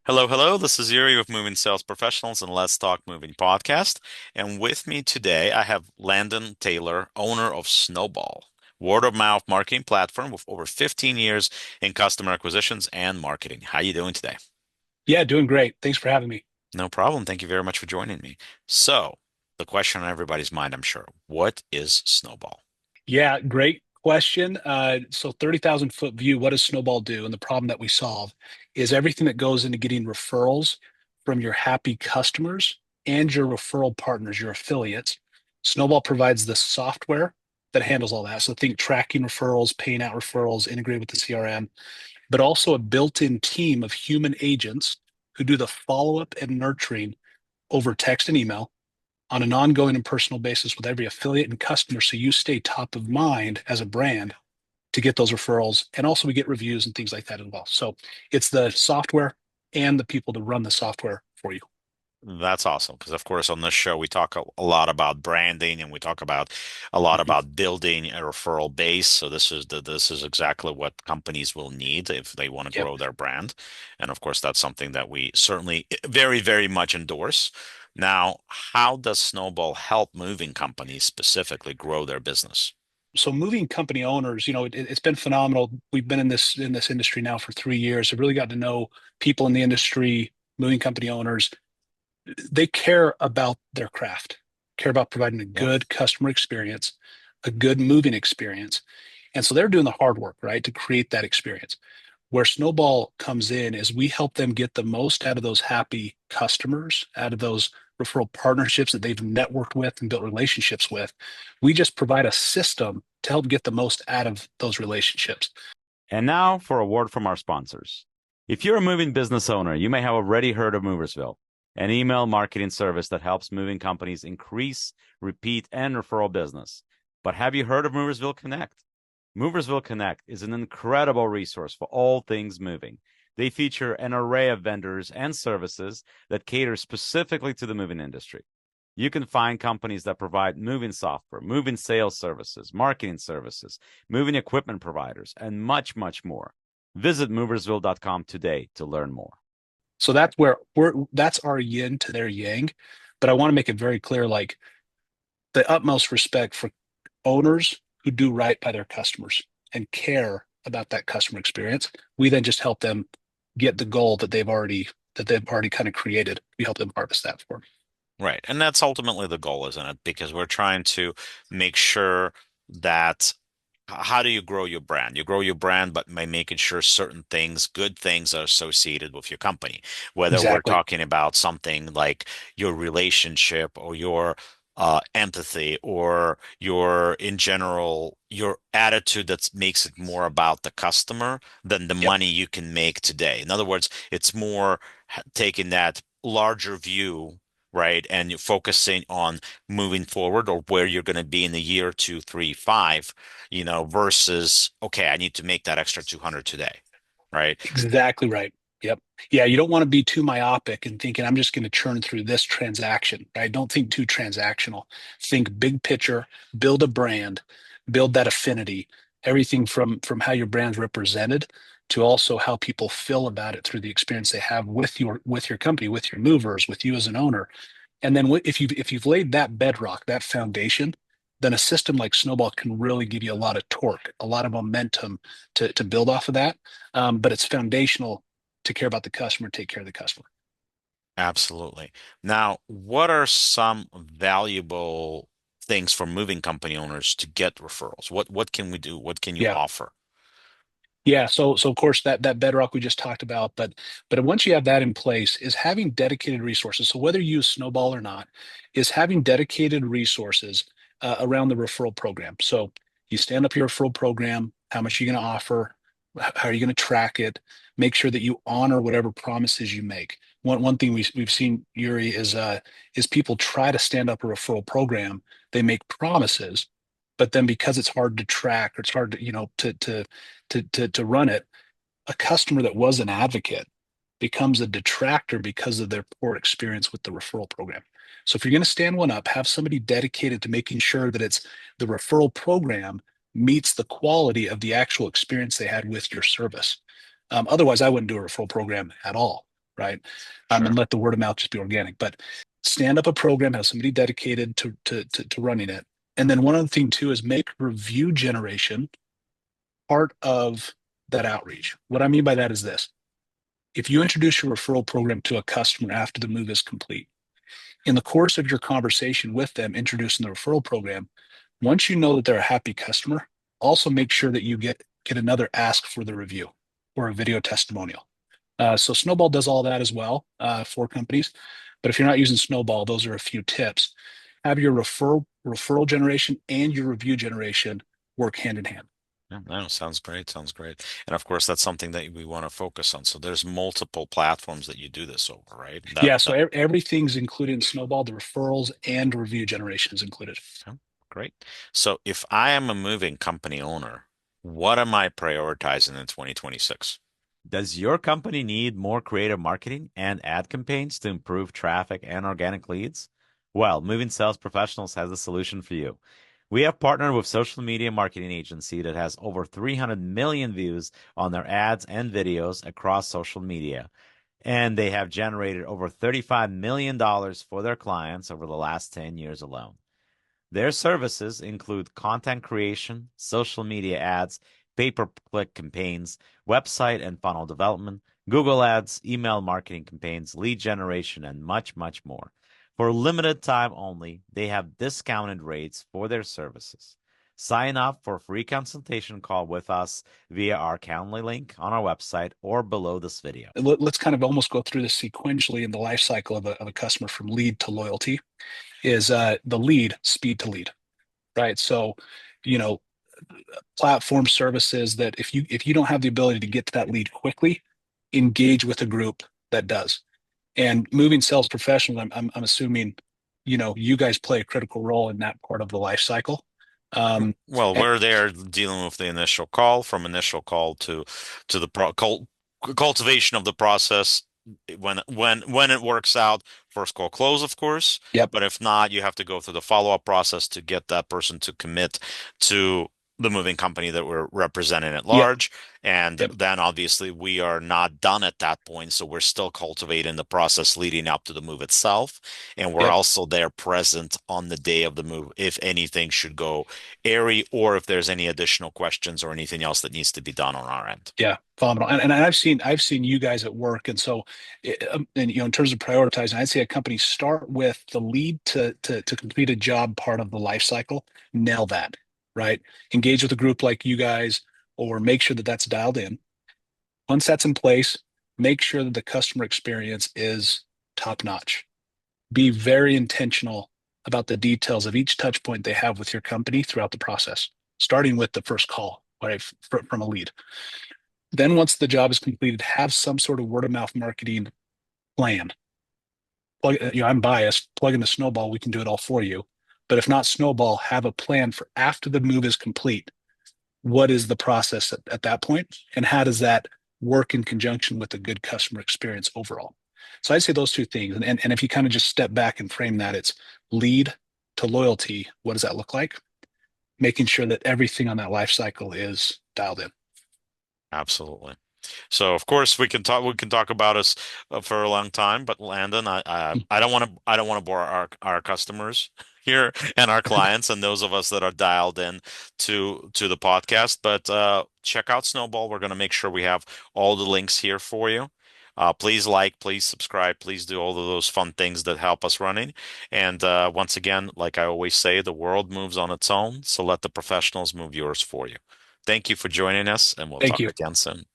Hello, hello. This is Yuri with Moving Sales Professionals and Let's Talk Moving podcast. And with me today, I have Landon Taylor, owner of Snowball, word of mouth marketing platform with over 15 years in customer acquisitions and marketing. How you doing today? Yeah, doing great. Thanks for having me. No problem. Thank you very much for joining me. So, the question on everybody's mind, I'm sure, what is Snowball? Yeah, great question. So 30,000 foot view, what does Snowball do? And the problem that we solve is everything that goes into getting referrals from your happy customers and your referral partners, your affiliates. Snowball provides the software that handles all that. So think tracking referrals, paying out referrals, integrate with the CRM, but also a built-in team of human agents who do the follow-up and nurturing over text and email on an ongoing and personal basis with every affiliate and customer so you stay top of mind as a brand to get those referrals. And also we get reviews and things like that as well. So it's the software and the people to run the software for you. That's awesome because, of course, on this show we talk a lot about branding and we talk about a lot Mhm. about building a referral base. So this is exactly what companies will need if they want to Yep. grow their brand, and of course that's something that we certainly very very much endorse. Now, how does Snowball help moving companies specifically grow their business? So moving company owners, it's been phenomenal. We've been in this industry now for 3 years. I've really got to know people in the industry, moving company owners. They care about their craft, care about providing a Yeah. good customer experience, a good moving experience. And so they're doing the hard work, right, to create that experience. Where Snowball comes in is we help them get the most out of those happy customers, out of those referral partnerships that they've networked with and built relationships with. We just provide a system to help get the most out of those relationships. And now for a word from our sponsors. If you're a moving business owner, you may have already heard of Moversville, an email marketing service that helps moving companies increase, repeat, and referral business. But have you heard of Moversville Connect? Moversville Connect is an incredible resource for all things moving. They feature an array of vendors and services that cater specifically to the moving industry. You can find companies that provide moving software, moving sales services, marketing services, moving equipment providers, and much, much more. Visit moversville.com today to learn more. So that's our yin to their yang. But I want to make it very clear, like the utmost respect for owners who do right by their customers and care about that customer experience. We then just help them get the goal that they've already kind of created. We help them harvest that for them. Right. And that's ultimately the goal, isn't it? Because we're trying to make sure that how do you grow your brand? You grow your brand, but by making sure certain things, good things are associated with your company. Whether we're Exactly. talking about something like your relationship or your empathy or your, in general, your attitude that makes it more about the customer than the Yep. money you can make today. In other words, it's more taking that larger view, right? And you're focusing on moving forward or where you're going to be in a year, two, three, five, versus, okay, I need to make that extra 200 today, right? Exactly right. Yep. Yeah, you don't want to be too myopic and thinking I'm just going to churn through this transaction, right? Don't think too transactional. Think big picture, build a brand, build that affinity, everything from how your brand's represented to also how people feel about it through the experience they have with your company, with your movers, with you as an owner. And then if you've laid that bedrock, that foundation, then a system like Snowball can really give you a lot of torque, a lot of momentum to build off of that. But it's foundational to care about the customer, take care of the customer. Absolutely. Now, what are some valuable things for moving company owners to get referrals? What can we do? What can you Yeah. offer? Yeah, so of course that bedrock we just talked about, but once you have that in place, is having dedicated resources. So whether you use Snowball or not, is having dedicated resources around the referral program. So you stand up your referral program, how much are you going to offer, how are you going to track it, make sure that you honor whatever promises you make. One thing we've seen, Yuri, is people try to stand up a referral program, they make promises, but then because it's hard to track or it's hard to to run it, a customer that was an advocate becomes a detractor because of their poor experience with the referral program. So if you're going to stand one up, have somebody dedicated to making sure that it's the referral program meets the quality of the actual experience they had with your service. Otherwise, I wouldn't do a referral program at all. right? And Sure. let the word of mouth just be organic. But stand up a program, have somebody dedicated to running it. And then one other thing too is make review generation part of that outreach. What I mean by that is this. If you introduce your referral program to a customer after the move is complete, in the course of your conversation with them, introducing the referral program, once you know that they're a happy customer, also make sure that you get another ask for the review or a video testimonial. So Snowball does all that as well for companies. But if you're not using Snowball, those are a few tips. Have your referral generation and your review generation work hand in hand. Yeah, no, sounds great. Sounds great. And of course, that's something that we want to focus on. So there's multiple platforms that you do this over, right? Yeah, so everything's included in Snowball, the referrals and review generation is included. Yeah, great. So if I am a moving company owner, what am I prioritizing in 2026? Does your company need more creative marketing and ad campaigns to improve traffic and organic leads? Well, Moving Sales Professionals has a solution for you. We have partnered with social media marketing agency that has over 300 million views on their ads and videos across social media, and they have generated over $35 million for their clients over the last 10 years alone. Their services include content creation, social media ads, pay-per-click campaigns, website and funnel development, Google Ads, email marketing campaigns, lead generation, and much, much more. For limited time only, they have discounted rates for their services. Sign up for a free consultation call with us via our Calendly link on our website or below this video. Let's kind of almost go through this sequentially in the life cycle of a customer from lead to loyalty. Is the lead speed to lead, right? So, you know, platform services that if you don't have the ability to get to that lead quickly, engage with a group that does. And moving sales professionals, I'm assuming, you guys play a critical role in that part of the life cycle. Well, And, we're there dealing with the initial call, from initial call to the cultivation of the process. When it works out, first call close, of course. yep, But if not, you have to go through the follow-up process to get that person to commit to the moving company that we're representing at yep, large. And yep, then obviously we are not done at that point. So we're still cultivating the process leading up to the move itself. And we're yep. also there present on the day of the move if anything should go airy or if there's any additional questions or anything else that needs to be done on our end. Yeah, phenomenal. And I've seen you guys at work, and so and in terms of prioritizing, I'd say a company start with the lead to complete a job part of the life cycle. Nail that, right? Engage with a group like you guys, or make sure that that's dialed in. Once that's in place, make sure that the customer experience is top notch. Be very intentional about the details of each touch point they have with your company throughout the process, starting with the first call, right, from a lead. Then once the job is completed, have some sort of word of mouth marketing plan. I'm biased. Plug into Snowball, we can do it all for you. But if not Snowball, have a plan for after the move is complete. What is the process at that point, and how does that work in conjunction with a good customer experience overall? So I'd say those two things. And if you kind of just step back and frame that, it's lead to loyalty. What does that look like? Making sure that everything on that life cycle is dialed in. Absolutely. So of course we can talk about us for a long time, but Landon, I don't want to bore our customers here and our clients and those of us that are dialed in to the podcast. But check out Snowball. We're going to make sure we have all the links here for you. Please like, please subscribe, please do all of those fun things that help us running. And once again, like I always say, the world moves on its own, so let the professionals move yours for you. Thank you for joining us, and we'll Thank talk you. again soon.